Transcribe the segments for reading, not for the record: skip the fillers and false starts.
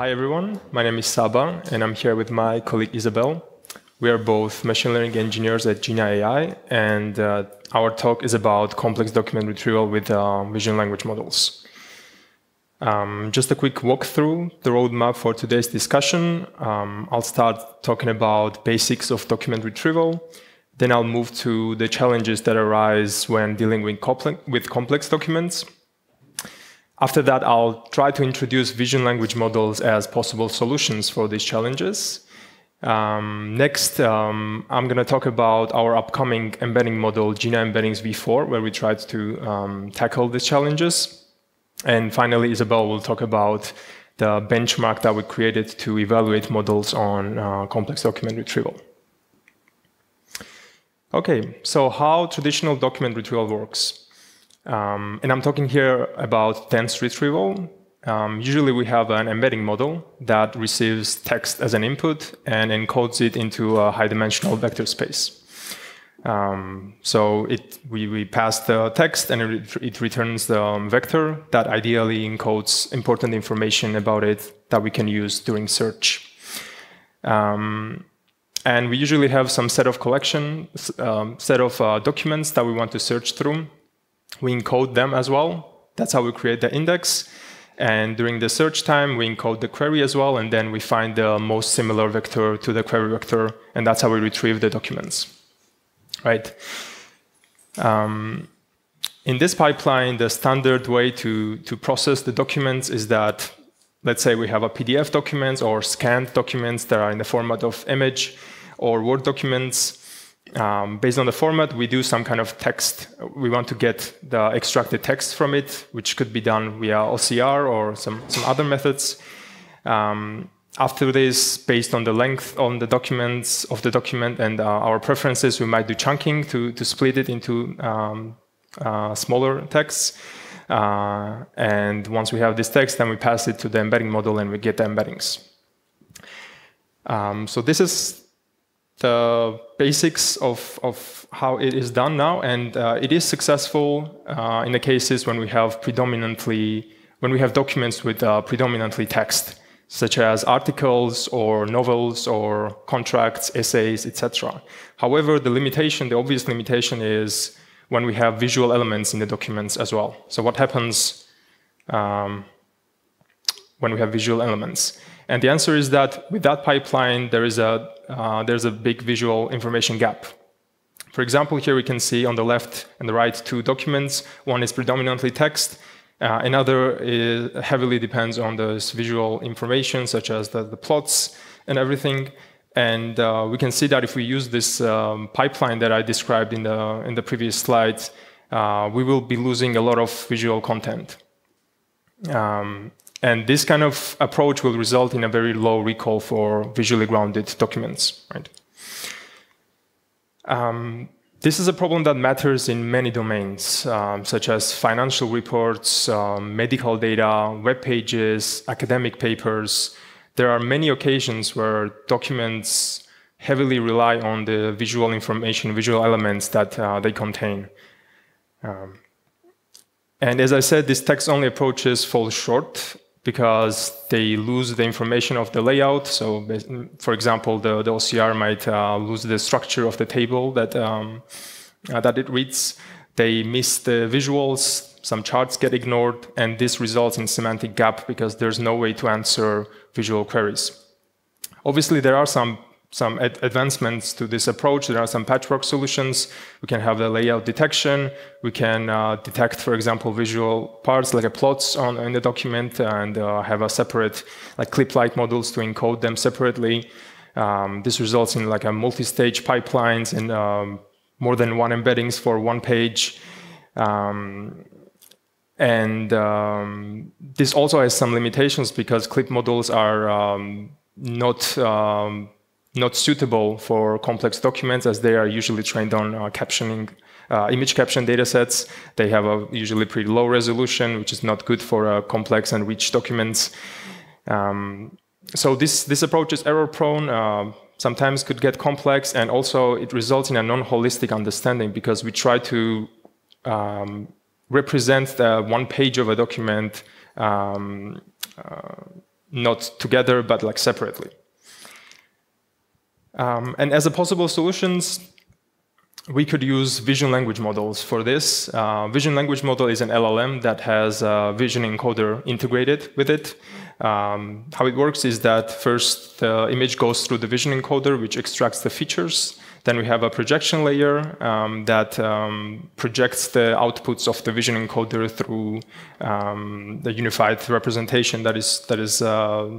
Hi everyone, my name is Saba and I'm here with my colleague Isabelle. We are both machine learning engineers at Gina AI, and our talk is about complex document retrieval with vision language models. Just a quick walkthrough the roadmap for today's discussion. I'll start talking about basics of document retrieval. Then I'll move to the challenges that arise when dealing with complex documents. After that, I'll try to introduce vision language models as possible solutions for these challenges. Next, I'm going to talk about our upcoming embedding model, Gina Embeddings V4, where we tried to tackle these challenges. And finally, Isabelle will talk about the benchmark that we created to evaluate models on complex document retrieval. Okay, so how traditional document retrieval works. And I'm talking here about dense retrieval. Usually we have an embedding model that receives text as an input and encodes it into a high-dimensional vector space. So we pass the text and it returns the vector that ideally encodes important information about it that we can use during search. And we usually have some set of documents that we want to search through. We encode them as well. That's how we create the index. And during the search time, we encode the query as well, and then we find the most similar vector to the query vector, and that's how we retrieve the documents. Right? In this pipeline, the standard way to process the documents is that, let's say we have a PDF documents or scanned documents that are in the format of image or Word documents. Based on the format, we do some kind of text. We want to get the extracted text from it, which could be done via OCR or some other methods. After this, based on the length on the documents of the document and our preferences, we might do chunking to split it into smaller texts. And once we have this text, then we pass it to the embedding model and we get the embeddings. So this is the basics of how it is done now, and it is successful in the cases when we have documents with predominantly text, such as articles or novels or contracts, essays, etc. However, the obvious limitation is when we have visual elements in the documents as well. So what happens when we have visual elements? And the answer is that with that pipeline, there's a big visual information gap. For example, here we can see on the left and the right two documents. One is predominantly text. Another heavily depends on this visual information, such as the plots and everything. And we can see that if we use this pipeline that I described in the previous slides, we will be losing a lot of visual content. And this kind of approach will result in a very low recall for visually grounded documents. Right? This is a problem that matters in many domains, such as financial reports, medical data, web pages, academic papers. There are many occasions where documents heavily rely on the visual information, visual elements that they contain. And as I said, these text-only approaches fall short because they lose the information of the layout. So, for example, the OCR might lose the structure of the table that it reads. They miss the visuals, some charts get ignored, and this results in semantic gap because there's no way to answer visual queries. Obviously, there are some advancements to this approach. There are some patchwork solutions. We can have the layout detection. We can detect, for example, visual parts like plots in the document and have a separate clip-like models to encode them separately. This results in a multi-stage pipelines and more than one embeddings for one page. And this also has some limitations because clip models are not suitable for complex documents, as they are usually trained on image caption datasets. They have a usually pretty low resolution, which is not good for complex and rich documents. So this approach is error-prone, sometimes could get complex, and also it results in a non-holistic understanding because we try to represent the one page of a document not together, but like separately. And as a possible solutions, we could use vision language models for this. Vision language model is an LLM that has a vision encoder integrated with it. How it works is that first the image goes through the vision encoder, which extracts the features. Then we have a projection layer that projects the outputs of the vision encoder through the unified representation that is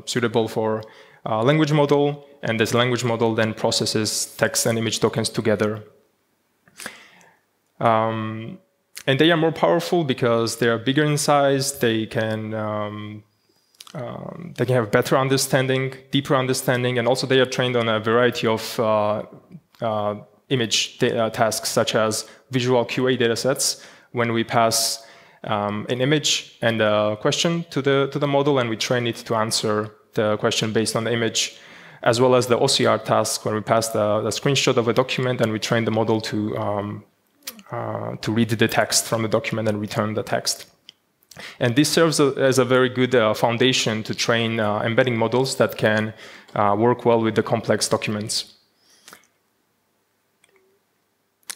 suitable for a language model. And this language model then processes text and image tokens together. And they are more powerful because they are bigger in size. They can have better understanding, deeper understanding, and also they are trained on a variety of image tasks, such as visual QA datasets. When we pass an image and a question to the model, and we train it to answer the question based on the image, as well as the OCR task, when we pass the screenshot of a document and we train the model to read the text from the document and return the text. And this serves as a very good foundation to train embedding models that can work well with the complex documents.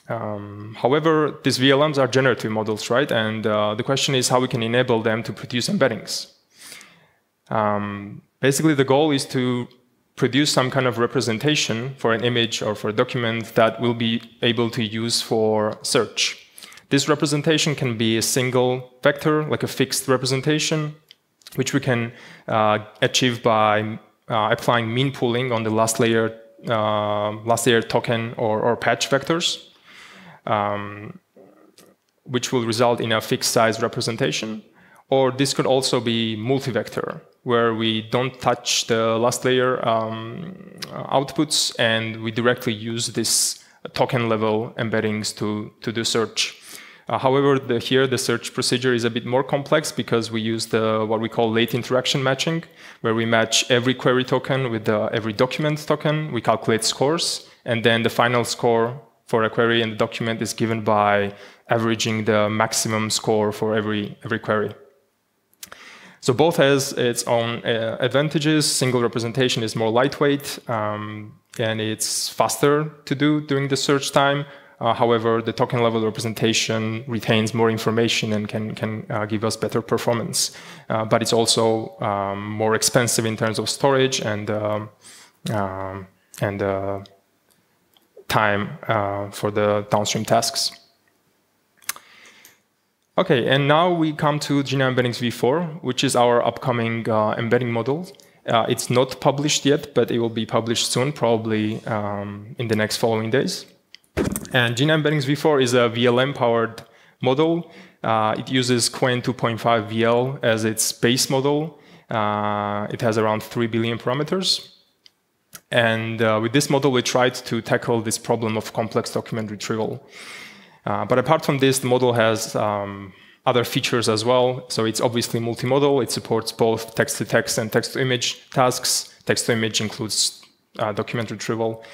However, these VLMs are generative models, right? And the question is how we can enable them to produce embeddings. Basically, the goal is to produce some kind of representation for an image or for a document that we'll be able to use for search. This representation can be a single vector, like a fixed representation, which we can achieve by applying mean pooling on the last layer token or patch vectors, which will result in a fixed size representation. Or this could also be multi-vector, where we don't touch the last layer outputs and we directly use this token level embeddings to do search. However, here the search procedure is a bit more complex because we use what we call late interaction matching, where we match every query token with every document token. We calculate scores, and then the final score for a query in the document is given by averaging the maximum score for every query. So both has its own advantages. Single representation is more lightweight, and it's faster to do during the search time. However, the token level representation retains more information and can give us better performance. But it's also more expensive in terms of storage and time for the downstream tasks. Okay, and now we come to GNI Embeddings v4, which is our upcoming embedding model. It's not published yet, but it will be published soon, probably in the next following days. And GNI Embeddings v4 is a VLM-powered model. It uses Qwen 2.5 VL as its base model. It has around 3 billion parameters. And with this model, we tried to tackle this problem of complex document retrieval. But apart from this, the model has other features as well. So it's obviously multimodal. It supports both text-to-text and text-to-image tasks. Text-to-image includes document retrieval.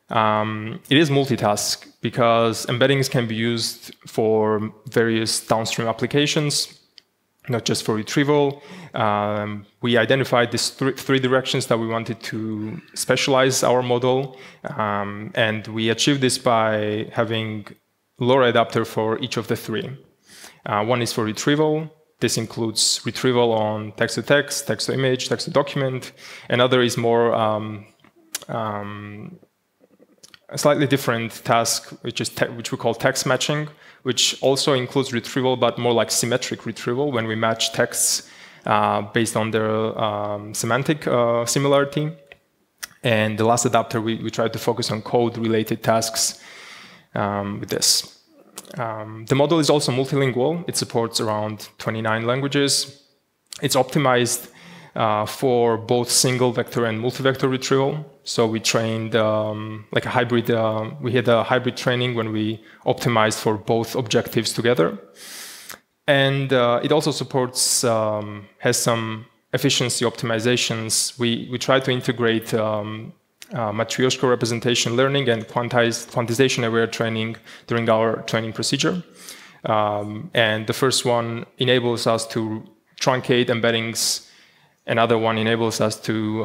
It is multitask because embeddings can be used for various downstream applications, not just for retrieval. We identified these three directions that we wanted to specialize our model. And we achieved this by having LoRa adapter for each of the three. One is for retrieval. This includes retrieval on text-to-text, text-to-image, text-to-document. Another is more a slightly different task, which we call text matching, which also includes retrieval, but more like symmetric retrieval when we match texts based on their semantic similarity. And the last adapter, we tried to focus on code-related tasks with this. The model is also multilingual. It supports around 29 languages. It's optimized for both single vector and multi-vector retrieval. So we trained like a hybrid, we had a hybrid training when we optimized for both objectives together. And it also supports, has some efficiency optimizations. We try to integrate Matryoshka representation learning and quantization-aware training during our training procedure. And the first one enables us to truncate embeddings Another one enables us to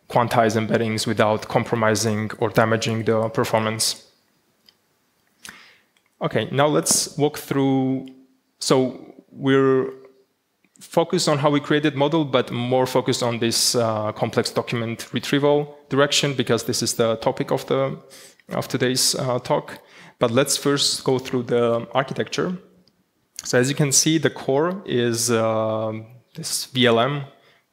quantize embeddings without compromising or damaging the performance. Okay, now let's walk through. So we're focused on how we created model, but more focused on this complex document retrieval direction, because this is the topic of today's talk. But let's first go through the architecture. So as you can see, the core is this VLM,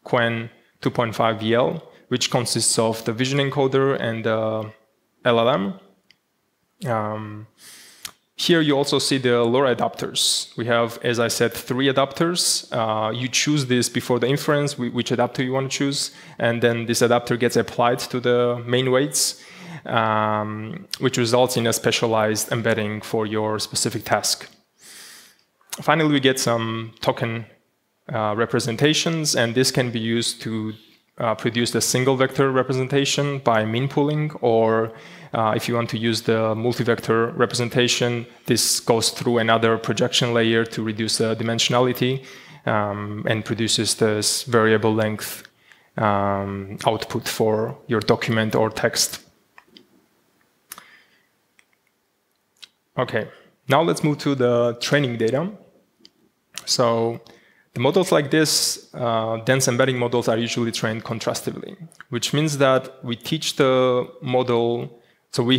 Qwen 2.5 VL, which consists of the vision encoder and the LLM. Here you also see the LoRa adapters. We have, as I said, 3 adapters. You choose this before the inference, which adapter you want to choose, and then this adapter gets applied to the main weights, which results in a specialized embedding for your specific task. Finally, we get some token representations, and this can be used to produce a single vector representation by min pooling, or if you want to use the multi-vector representation, this goes through another projection layer to reduce the dimensionality and produces this variable length output for your document or text. Okay, now let's move to the training data. So the models like this, dense embedding models, are usually trained contrastively, which means that we teach the model. So we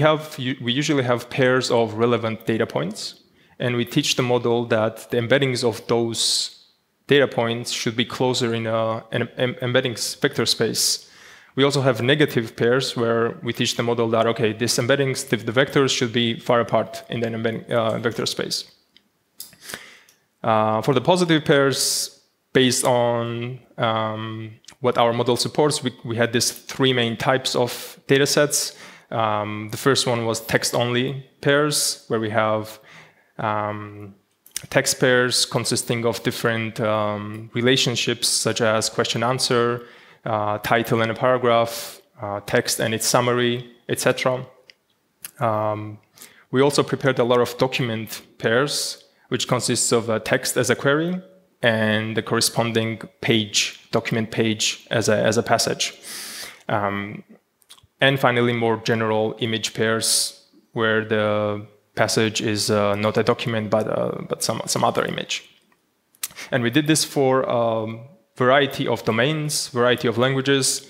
usually have pairs of relevant data points, and we teach the model that the embeddings of those data points should be closer in an embedding vector space. We also have negative pairs where we teach the model that, okay, these embeddings, the vectors should be far apart in the embedding vector space. For the positive pairs, based on what our model supports, we had these 3 main types of data sets. The first one was text-only pairs, where we have text pairs consisting of different relationships, such as question-answer, title and a paragraph, text and its summary, etc. We also prepared a lot of document pairs, which consists of a text as a query and the corresponding page, document page as a passage. And finally, more general image pairs, where the passage is not a document, but some other image. And we did this for a variety of domains, variety of languages,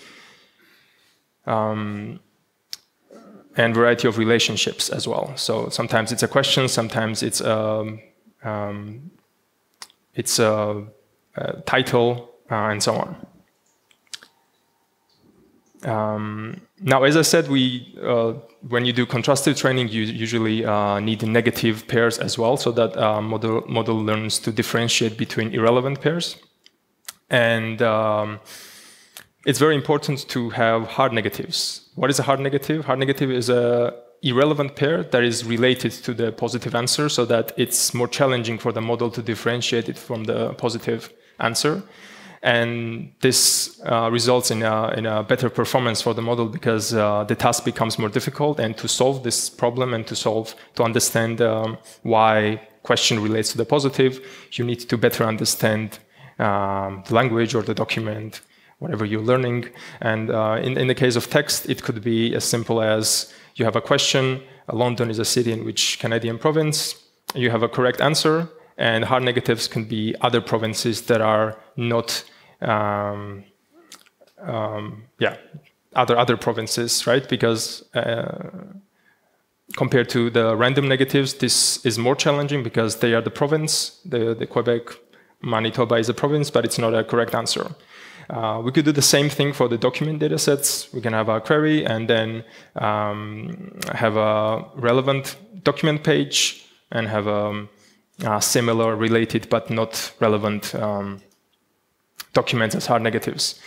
and variety of relationships as well. So sometimes it's a question, sometimes it's a title, and so on. Now, as I said, when you do contrastive training, you usually need negative pairs as well, so that model learns to differentiate between irrelevant pairs. And it's very important to have hard negatives. What is a hard negative? Hard negative is an irrelevant pair that is related to the positive answer, so that it's more challenging for the model to differentiate it from the positive answer. And this results in a better performance for the model, because the task becomes more difficult. And to solve this problem and to understand why question relates to the positive, you need to better understand the language or the document, whatever you're learning. And in the case of text, it could be as simple as you have a question. London is a city in which Canadian province. You have a correct answer, and hard negatives can be other provinces that are not other provinces, right? Because compared to the random negatives, this is more challenging because they are the province. The Quebec, Manitoba is a province, but it's not a correct answer. We could do the same thing for the document data sets. We can have a query and then have a relevant document page and have a similar, related, but not relevant documents as hard negatives.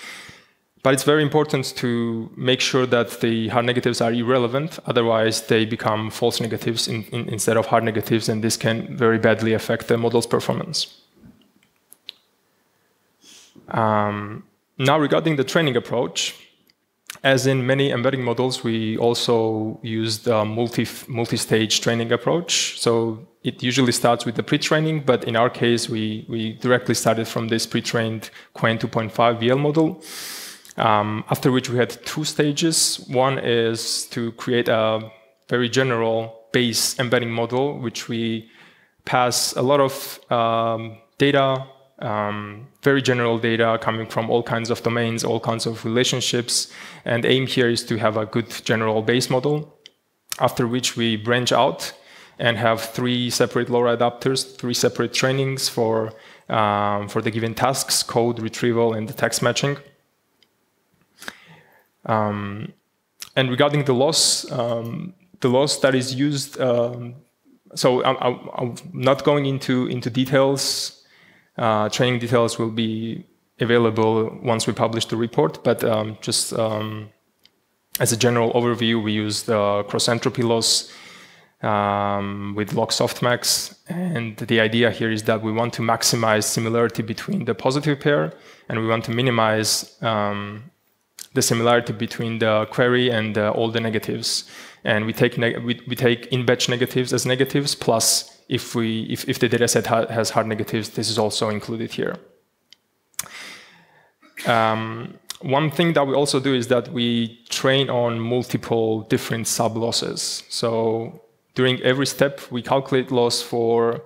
But it's very important to make sure that the hard negatives are irrelevant. Otherwise, they become false negatives instead of hard negatives, and this can very badly affect the model's performance. Now, regarding the training approach, As in many embedding models, we also used a multi-stage training approach. So it usually starts with the pre-training, but in our case, we directly started from this pre-trained Qwen 2.5 VL model, after which we had 2 stages. One is to create a very general base embedding model, which we pass a lot of data, very general data coming from all kinds of domains, all kinds of relationships. And the aim here is to have a good general base model, after which we branch out and have 3 separate LoRa adapters, 3 separate trainings for the given tasks, code, retrieval, and the text matching. And regarding the loss that is used, so I'm not going into details. Training details will be available once we publish the report, but just as a general overview, we use the cross-entropy loss with log softmax, and the idea here is that we want to maximize similarity between the positive pair, and we want to minimize the similarity between the query and all the negatives. And we take in-batch negatives as negatives, plus if the dataset has hard negatives, this is also included here. One thing that we also do is that we train on multiple different sub-losses. So during every step, we calculate loss for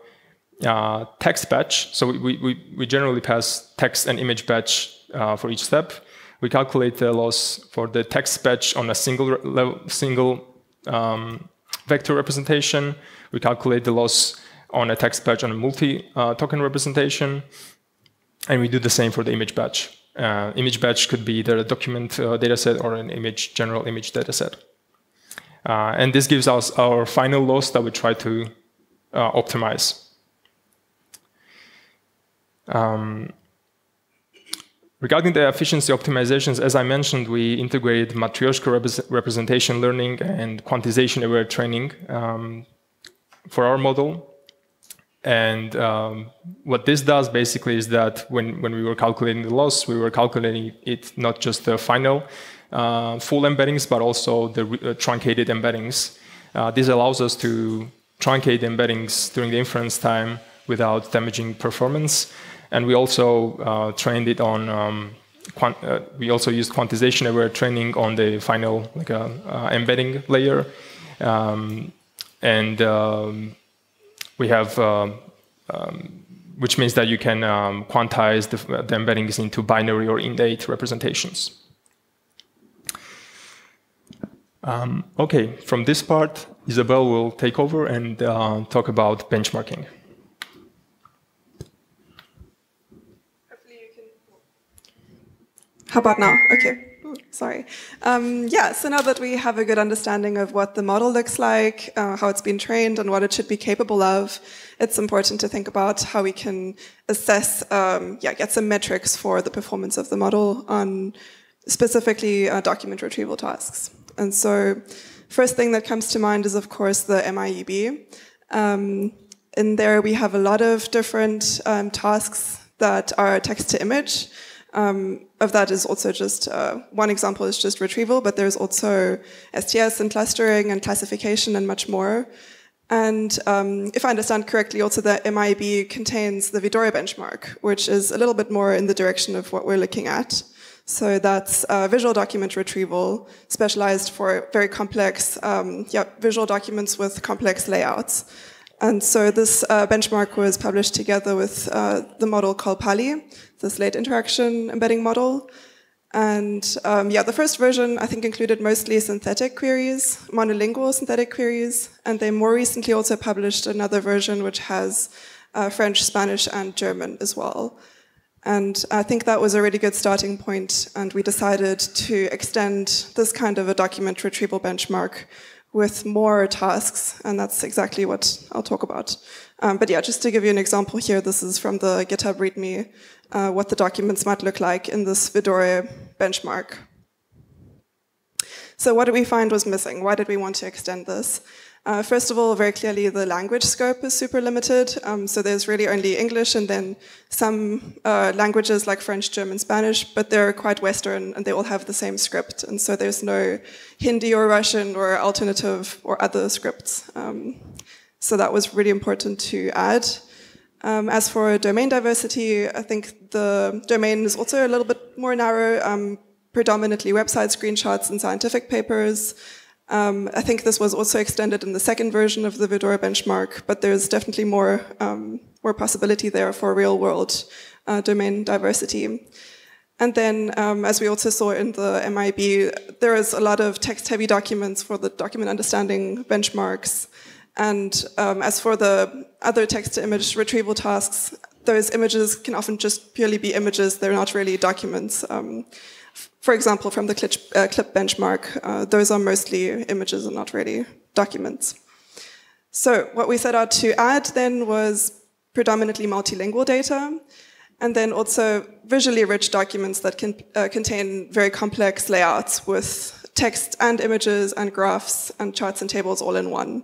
text batch. So we generally pass text and image batch for each step. We calculate the loss for the text batch on a single vector representation. We calculate the loss on a text batch on a multi-token representation. And we do the same for the image batch. Image batch could be either a document dataset or an general image dataset. And this gives us our final loss that we try to optimize. Regarding the efficiency optimizations, as I mentioned, we integrated Matryoshka representation learning and quantization-aware training for our model. And what this does basically is that when we were calculating the loss, we were calculating it not just the final full embeddings, but also the truncated embeddings. This allows us to truncate embeddings during the inference time without damaging performance. And we also trained it on, we also used quantization-aware training on the final embedding layer. We have, which means that you can quantize the embeddings into binary or int8 representations. Okay, from this part, Isabelle will take over and talk about benchmarking. How about now? Okay. Ooh, sorry. Yeah, so now that we have a good understanding of what the model looks like, how it's been trained, and what it should be capable of, it's important to think about how we can assess, get some metrics for the performance of the model on specifically document retrieval tasks. And so first thing that comes to mind is, of course, the MIEB. In there, we have a lot of different tasks that are text-to-image. Of that is also just, one example is just retrieval, but there's also STS and clustering and classification and much more. And if I understand correctly, also the MIEB contains the Vidore benchmark, which is a little bit more in the direction of what we're looking at. So that's visual document retrieval, specialized for very complex visual documents with complex layouts. And so this benchmark was published together with the model called Pali, this late interaction embedding model. And the first version, I think, included mostly synthetic queries, monolingual synthetic queries. And they more recently also published another version which has French, Spanish, and German as well. And I think that was a really good starting point. And we decided to extend this kind of a document retrieval benchmark with more tasks, and that's exactly what I'll talk about. But yeah, just to give you an example here, this is from the GitHub README, what the documents might look like in this Vidore benchmark. So what did we find was missing? Why did we want to extend this? First of all, very clearly, the language scope is super limited. So there's really only English and then some languages like French, German, Spanish, but they're quite Western and they all have the same script. And so there's no Hindi or Russian or alternative or other scripts. So that was really important to add. As for domain diversity, I think the domain is also a little bit more narrow, predominantly website screenshots and scientific papers. I think this was also extended in the second version of the Vidora benchmark, but there's definitely more possibility there for real-world domain diversity. And then, as we also saw in the MIB, there is a lot of text-heavy documents for the document understanding benchmarks. And as for the other text-to-image retrieval tasks, those images can often just purely be images. They're not really documents. For example, from the clip benchmark, those are mostly images and not really documents. So what we set out to add then was predominantly multilingual data, and then also visually rich documents that can contain very complex layouts with text and images and graphs and charts and tables all in one.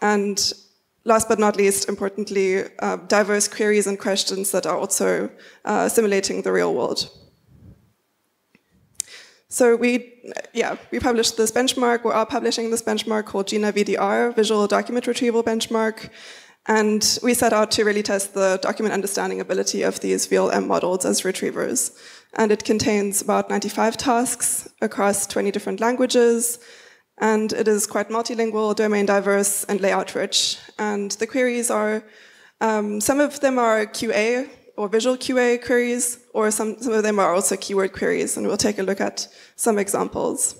And last but not least, importantly, diverse queries and questions that are also simulating the real world. So we published this benchmark, we are publishing this benchmark called GINA VDR, Visual Document Retrieval Benchmark, and we set out to really test the document understanding ability of these VLM models as retrievers. And it contains about 95 tasks across 20 different languages, and it is quite multilingual, domain diverse, and layout rich. And the queries are, some of them are QA, or visual QA queries, or some of them are also keyword queries, and we'll take a look at some examples.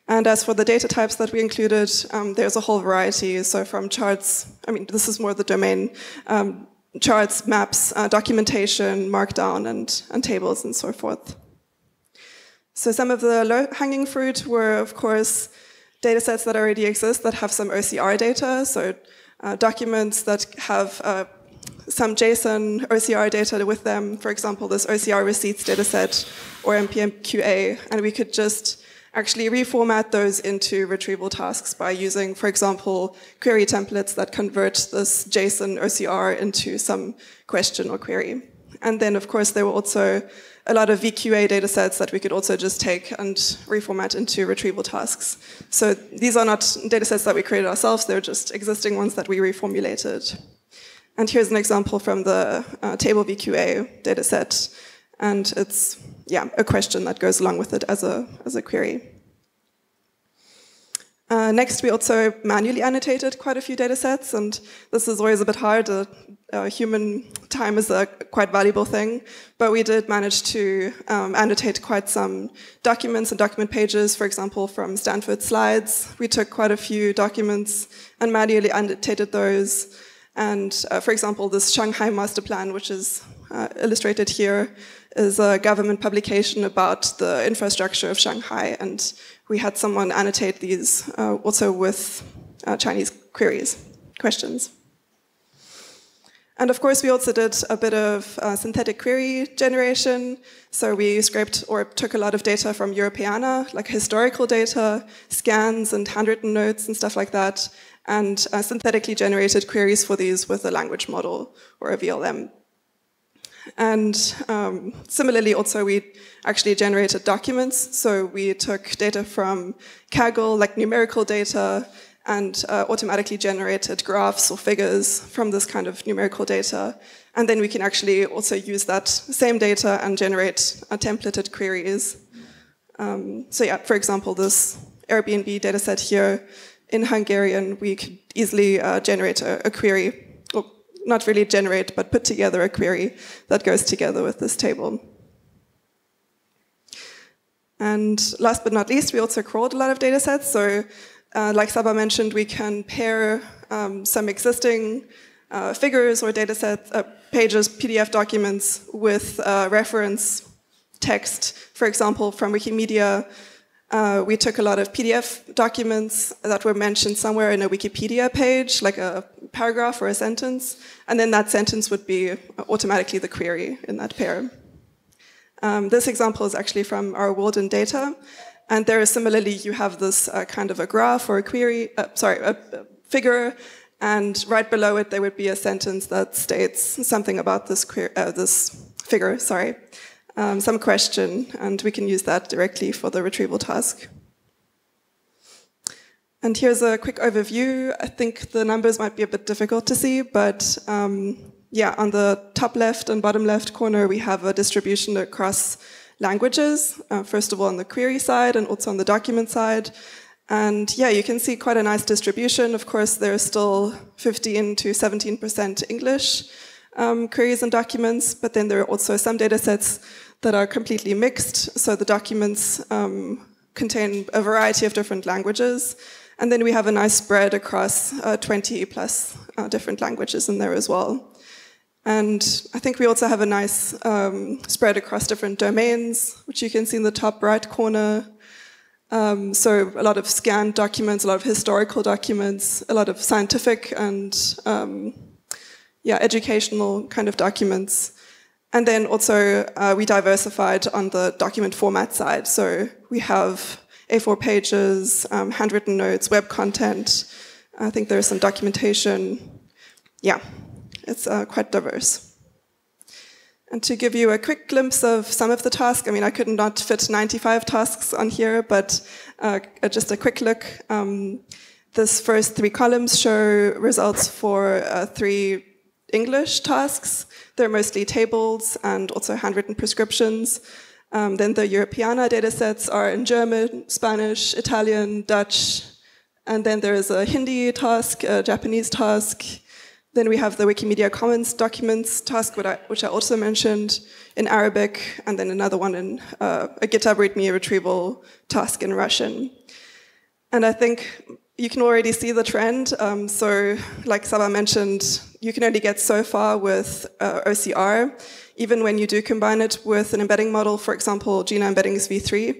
And as for the data types that we included, there's a whole variety. So from charts, I mean, this is more the domain, charts, maps, documentation, markdown, and tables, and so forth. So some of the low-hanging fruit were, of course, data sets that already exist that have some OCR data, so documents that have some JSON OCR data with them, for example, this OCR receipts dataset or NPM QA, and we could just actually reformat those into retrieval tasks by using, for example, query templates that convert this JSON OCR into some question or query. And then, of course, there were also a lot of VQA datasets that we could also just take and reformat into retrieval tasks. So these are not datasets that we created ourselves, they're just existing ones that we reformulated. And here's an example from the table VQA dataset, and it's a question that goes along with it as a query. Next, we also manually annotated quite a few datasets, and this is always a bit hard. Human time is a quite valuable thing, but we did manage to annotate quite some documents and document pages, for example, from Stanford slides. We took quite a few documents and manually annotated those. And for example, this Shanghai Master Plan, which is illustrated here, is a government publication about the infrastructure of Shanghai, and we had someone annotate these also with Chinese questions. And of course, we also did a bit of synthetic query generation. So we scraped or took a lot of data from Europeana, like historical data, scans and handwritten notes and stuff like that, and synthetically generated queries for these with a language model or a VLM. And similarly, also, we actually generated documents. So we took data from Kaggle, like numerical data, and automatically generated graphs or figures from this kind of numerical data. And then we can actually also use that same data and generate templated queries. So yeah, for example, this Airbnb dataset here, in Hungarian, we could easily generate a query, or not really generate, but put together a query that goes together with this table. And last but not least, we also crawled a lot of data sets. So like Saba mentioned, we can pair some existing figures or data sets, pages, PDF documents with reference text. For example, from Wikimedia, we took a lot of PDF documents that were mentioned somewhere in a Wikipedia page, like a paragraph or a sentence, and then that sentence would be automatically the query in that pair. This example is actually from our World in Data, And there, similarly, you have this kind of a graph or a query, a figure, and right below it there would be a sentence that states something about this figure, some question, and we can use that directly for the retrieval task. And here's a quick overview. I think the numbers might be a bit difficult to see, but yeah, on the top left and bottom left corner, we have a distribution across languages, first of all on the query side and also on the document side. And yeah, you can see quite a nice distribution. Of course, there's still 15 to 17% English queries and documents, but then there are also some data sets that are completely mixed. So the documents contain a variety of different languages. And then we have a nice spread across 20 plus different languages in there as well. And I think we also have a nice spread across different domains, which you can see in the top right corner. So a lot of scanned documents, a lot of historical documents, a lot of scientific and educational kind of documents. And then also we diversified on the document format side. So we have A4 pages, handwritten notes, web content. I think there's some documentation. Yeah, it's quite diverse. And to give you a quick glimpse of some of the tasks, I mean, I could not fit 95 tasks on here, but just a quick look. This first 3 columns show results for 3 English tasks. They're mostly tables and also handwritten prescriptions. Then the Europeana datasets are in German, Spanish, Italian, Dutch, and then there is a Hindi task, a Japanese task. Then we have the Wikimedia Commons documents task, which I also mentioned, in Arabic, and then another one in a GitHub README retrieval task in Russian. And I think you can already see the trend. So, like Saba mentioned, you can only get so far with OCR, even when you do combine it with an embedding model, for example, GINA embeddings v3.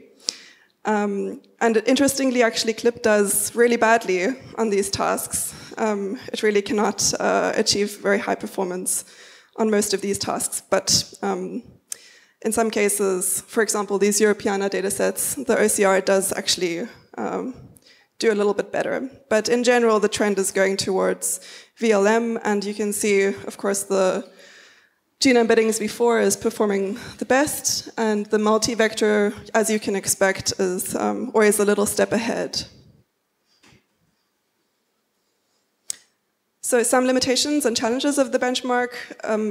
And interestingly, actually, Clip does really badly on these tasks. It really cannot achieve very high performance on most of these tasks. But in some cases, for example, these Europeana datasets, the OCR does actually do a little bit better. But in general, the trend is going towards VLM, and you can see, of course, the GINA embeddings v4 is performing the best, and the multi-vector, as you can expect, is always a little step ahead. So some limitations and challenges of the benchmark.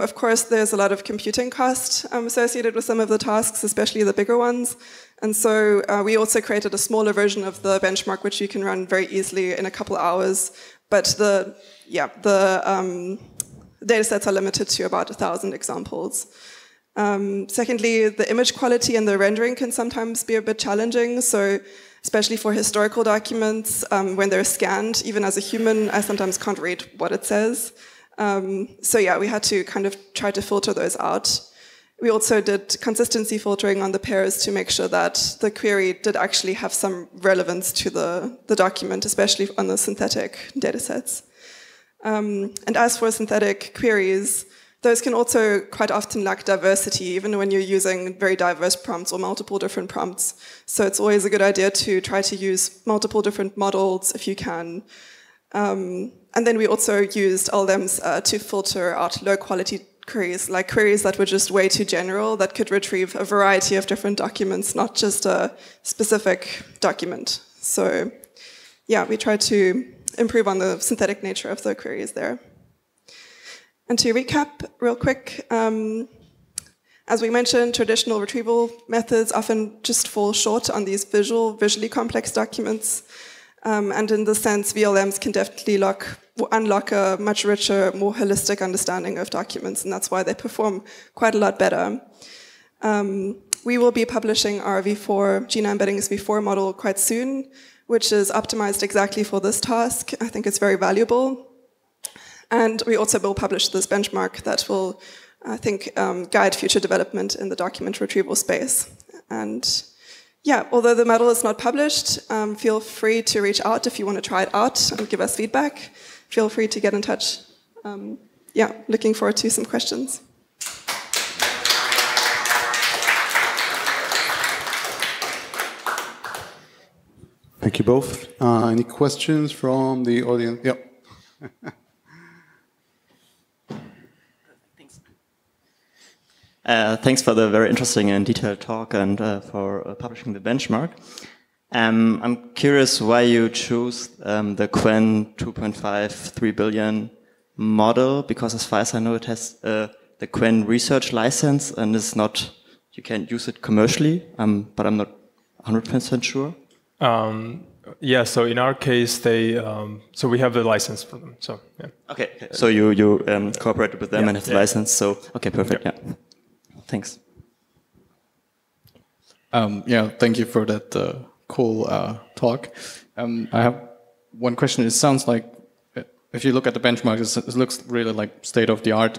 Of course, there's a lot of computing cost associated with some of the tasks, especially the bigger ones. And so we also created a smaller version of the benchmark, which you can run very easily in a couple hours. But the data sets are limited to about 1,000 examples. Secondly, the image quality and the rendering can sometimes be a bit challenging. So especially for historical documents, when they're scanned, even as a human, I sometimes can't read what it says. So yeah, we had to kind of try to filter those out. We also did consistency filtering on the pairs to make sure that the query did actually have some relevance to the document, especially on the synthetic datasets. And as for synthetic queries, those can also quite often lack diversity, even when you're using very diverse prompts or multiple different prompts. So it's always a good idea to try to use multiple different models if you can. And then we also used LLMs to filter out low-quality queries, like queries that were just way too general, that could retrieve a variety of different documents, not just a specific document. So yeah, we tried to improve on the synthetic nature of the queries there. And to recap real quick, as we mentioned, traditional retrieval methods often just fall short on these visually complex documents. And in this sense, VLMs can definitely unlock a much richer, more holistic understanding of documents, and that's why they perform quite a lot better. We will be publishing our v4, GINA embeddings v4 model quite soon, which is optimized exactly for this task. I think it's very valuable. And we also will publish this benchmark that will, I think, guide future development in the document retrieval space. And yeah, although the model is not published, feel free to reach out if you want to try it out and give us feedback. Feel free to get in touch. Yeah, looking forward to some questions. Thank you both. Any questions from the audience? Yeah. Thanks for the very interesting and detailed talk and for publishing the benchmark. I'm curious why you choose the Qwen 2.53 billion model, because as far as I know, it has the Qwen research license and is not, you can't use it commercially, but I'm not 100% sure. Yeah, so in our case, so we have the license for them. So yeah. Okay, so you cooperated with them and have the license. So okay, perfect. Yeah. Thanks. Yeah, thank you for that cool talk. I have one question. It sounds like, if you look at the benchmarks, it looks really like state-of-the-art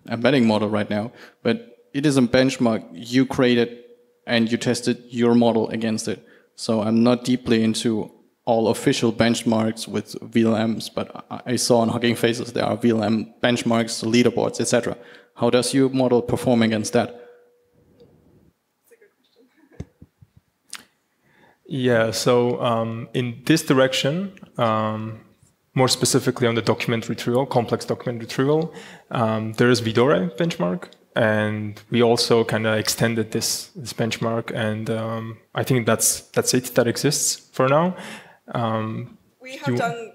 embedding model right now. But it is a benchmark you created and you tested your model against it. So I'm not deeply into all official benchmarks with VLMs, but I saw on Hugging Faces there are VLM benchmarks, leaderboards, etc. How does your model perform against that? That's a good question. Yeah, so in this direction, more specifically on the document retrieval, complex document retrieval, there is Vidore benchmark, and we also kind of extended this benchmark, and I think that's it that exists for now. We have done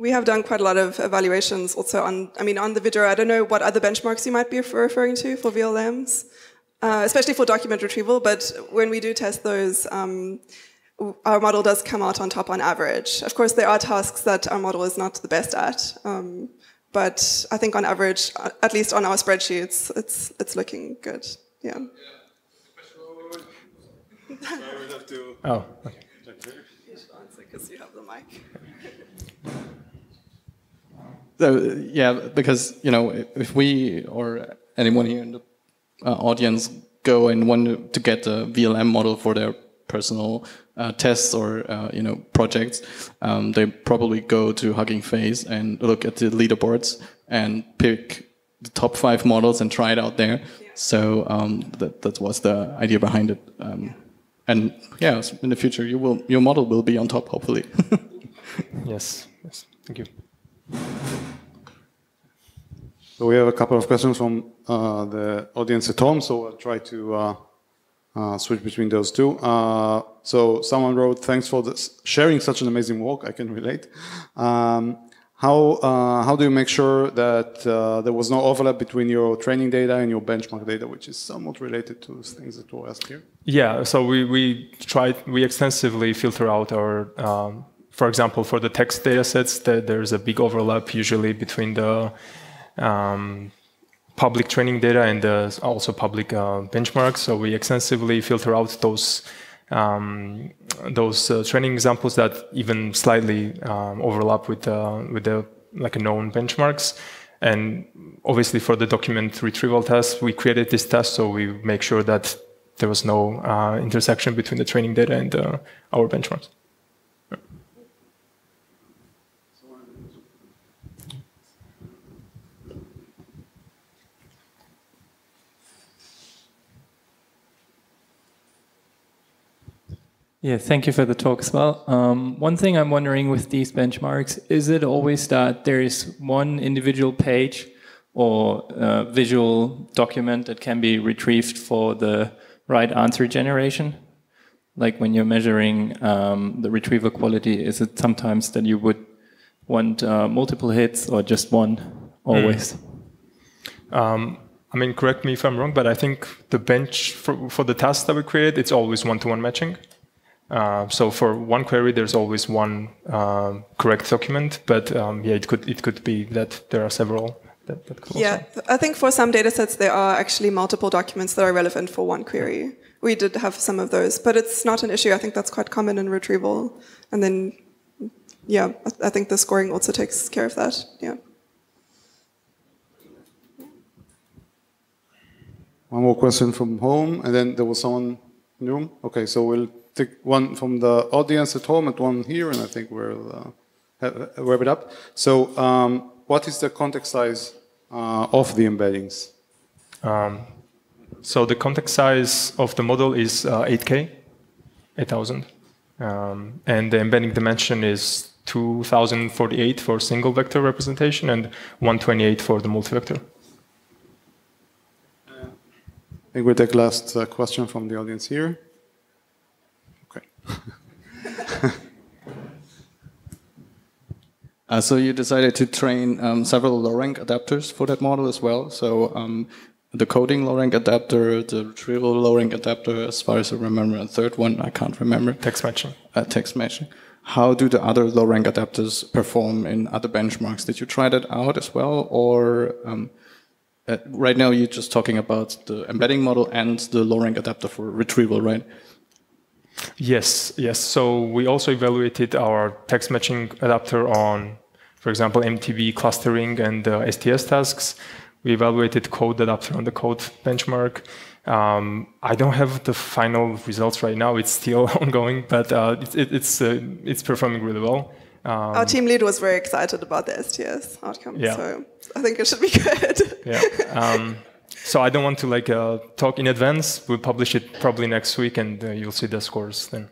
We have done quite a lot of evaluations also on the Vidore. I don't know what other benchmarks you might be referring to for VLMs, especially for document retrieval, but when we do test those, our model does come out on top on average. Of course, there are tasks that our model is not the best at, but I think on average, at least on our spreadsheets, it's looking good. Yeah. Oh, okay. You should answer because you have the mic. So, yeah, because if we or anyone here in the audience go and want to get a VLM model for their personal tests or projects, they probably go to Hugging Face and look at the leaderboards and pick the top 5 models and try it out there. Yeah. So that was the idea behind it. And yeah, in the future, your model will be on top, hopefully. Yes. Thank you. So we have a couple of questions from the audience at home, so I'll try to switch between those two. So someone wrote, thanks for sharing such an amazing work, I can relate. How do you make sure that there was no overlap between your training data and your benchmark data, which is somewhat related to things that were asked here? Yeah, so we extensively filter out our, for example, for the text data sets, there's a big overlap usually between the public training data and also public benchmarks. So we extensively filter out those training examples that even slightly overlap with the known benchmarks. And obviously for the document retrieval test, we created this test so we make sure that there was no intersection between the training data and our benchmarks. Yeah, thank you for the talk as well. One thing I'm wondering with these benchmarks, is it always that there is one individual page or visual document that can be retrieved for the right answer generation? Like when you're measuring the retrieval quality, is it sometimes that you would want multiple hits or just one always? Correct me if I'm wrong, but I think the bench for the task that we created, it's always one-to-one matching. So for one query, there's always one correct document, but it could be that there are several that could also. I think for some data sets, there are actually multiple documents that are relevant for one query. We did have some of those, but it's not an issue. I think that's quite common in retrieval. And then, I think the scoring also takes care of that. Yeah. One more question from home, and then there was someone in the room. Okay, so we'll take one from the audience at home and one here, and I think we'll wrap it up. So what is the context size of the embeddings? So the context size of the model is 8K, 8,000. And the embedding dimension is 2048 for single vector representation and 128 for the multi-vector. I think we'll take last question from the audience here. Okay. So you decided to train several low-rank adapters for that model as well. So the coding low-rank adapter, the retrieval low-rank adapter, as far as I remember, a third one I can't remember. Text matching. Text matching. How do the other low-rank adapters perform in other benchmarks? Did you try that out as well, or right now you're just talking about the embedding model and the low-rank adapter for retrieval, right? Yes, yes. So we also evaluated our text matching adapter on, for example, MTB clustering and STS tasks. We evaluated code adapter on the code benchmark. I don't have the final results right now. It's still ongoing, but it's performing really well. Our team lead was very excited about the STS outcome, yeah. So I think it should be good. Yeah. So I don't want to talk in advance. We'll publish it probably next week, and you'll see the scores then.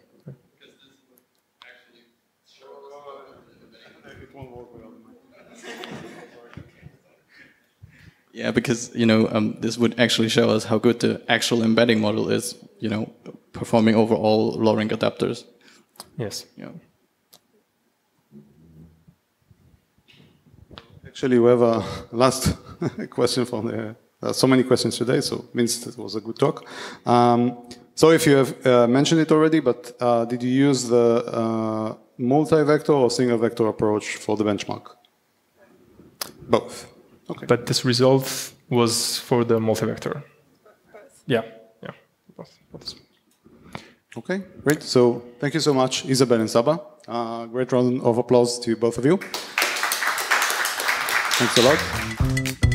Yeah, because this would actually show us how good the actual embedding model is. Performing over all low-rank adapters. Yes. Yeah. Actually, we have a last question from the. So many questions today, so it means it was a good talk. So if you have mentioned it already, but did you use the multi-vector or single-vector approach for the benchmark? Both. Okay. But this result was for the multi-vector. Yeah. Both. Okay, great. So thank you so much, Isabelle and Saba. Great round of applause to both of you. Thanks a lot.